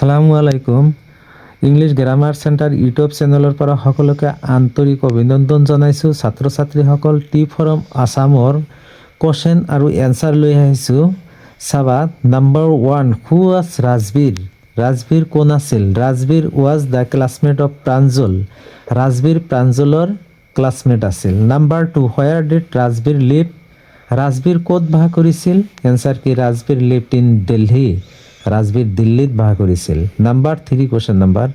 আসসালামু আলাইকুম। English grammar centre YouTube চেনেলৰ পৰা সকলোকে আন্তৰিক অভিনন্দন জনাইছোঁ। ছাত্ৰ ছাত্ৰীসকল টি ফৰম আছামৰ কুৱেশ্যন আৰু এনচাৰ লৈ আহিছোঁ। চাবা number 1, who was Rajbir? Rajbir কোন আছিল? Rajbir was the classmate of Pranjal. Rajbir প্ৰাঞ্জলৰ ক্লাছমেট আছিল। Number 2, where did Rajbir live? Rajbir ক'ত বাস কৰিছিল? এনচাৰ কি? Rajbir lived in Delhi. ৰাজবীৰ দিল্লীত বাস কৰিছিল। Number 3, question number,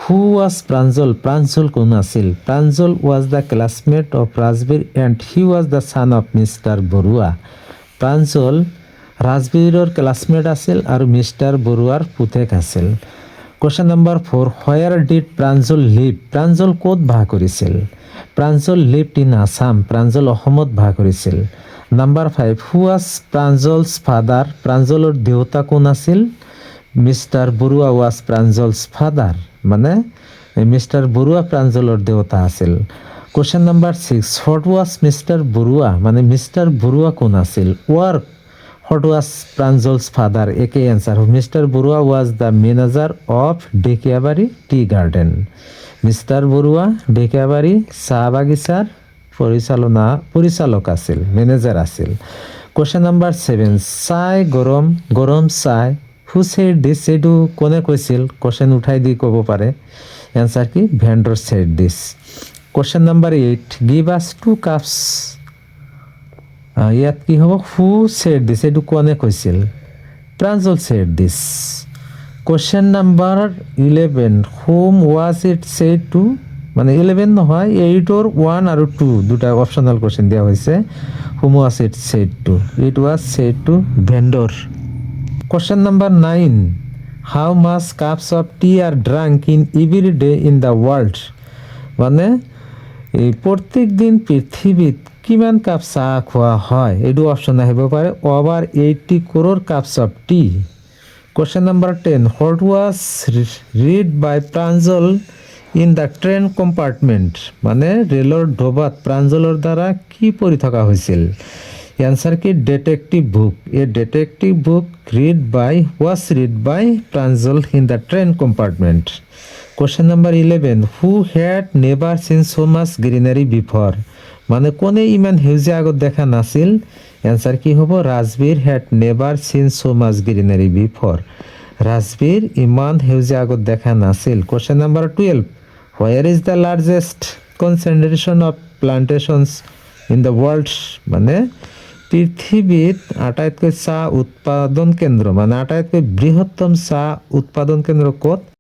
who was Pranjal? Pranjal কোন আছিল? Pranjal was the classmate of Rajbir and he was the son of mister Baruah. Pranjal ৰাজবীৰৰ ক্লাছমেট আছিল আৰু মিষ্টাৰ বৰুৱাৰ পুতেক আছিল। Question number 4, where did Pranjal live? Pranjal ক'ত বাস কৰিছিল? Pranjal lived in Assam. প্ৰাঞ্জল অসমত বাস কৰিছিল। Number 5, who was Pranjal's father? প্ৰাঞ্জলৰ দেউতা কোন আছিল? Mister Baruah was Pranjal's father, মানে মিষ্টাৰ বৰুৱা প্ৰাঞ্জলৰ দেউতা আছিল। Question number 6, what was mister Baruah? মানে মিষ্টাৰ বৰুৱা কোন আছিল? Work what was Pranjal's father? একেই answer. Mister Baruah was the manager of Dhekiabari tea garden. Mister Baruah Dhekiabari চাহ বাগিচাৰ পৰিচালক আছিল, মেনেজাৰ আছিল। কুৱেশ্যন নম্বৰ 7, চাই গৰম, গৰম চাই, হু ছেড দিছ? এইটো কোনে কৈছিল? কুৱেশ্যন উঠাই দি ক'ব পাৰে। এনচাৰ কি? ভেণ্ডৰ ছেড দিছ। কুৱেশ্যন নম্বৰ 8, গিভ আছ 2 কাপছ। ইয়াত কি হ'ব? হু ছেড দিছ, এইটো কোনে কৈছিল? Pranjal said this. Question number 11, home was it said two? মানে 11 নহয়, 8ৰ 1 আৰু 2 দুটা অপশ্যনেল কুৱেশ্যন দিয়া হৈছে। Whom was it said to? It was said to vendor. Question number 9, how much cups of tea are drunk in every day in the world? মানে এই প্ৰত্যেক দিন পৃথিৱীত কিমান কাপ চাহ খোৱা হয়? এইটো অপশ্যন আহিব পাৰে। Over 80 crore cups of tea. Question number 10, what was read by Pranjal in the train compartment? মানে ৰেলৰ ডবাত প্ৰাঞ্জলৰ দ্বাৰা কি পঢ়ি থকা হৈছিল? এনচাৰ কি? Detective book. A detective book was read by Pranjal in the train compartment. Question number 11, who had never seen so' much গ্ৰীনাৰী before? মানে কোনে ইমান সেউজীয়া আগত দেখা নাছিল? এনচাৰ কি হ'ব? Rajbir head never seen so' মাছ গ্ৰীনাৰী বিফৰ। ৰাজবীৰ ইমান সেউজীয়া আগত দেখা নাছিল। Question number 12, where is the largest concentration of plantations in the world? মানে পৃথিৱীত আটাইতকৈ চাহ উৎপাদন কেন্দ্ৰ, মানে আটাইতকৈ বৃহত্তম চাহ উৎপাদন কেন্দ্ৰ ক'ত?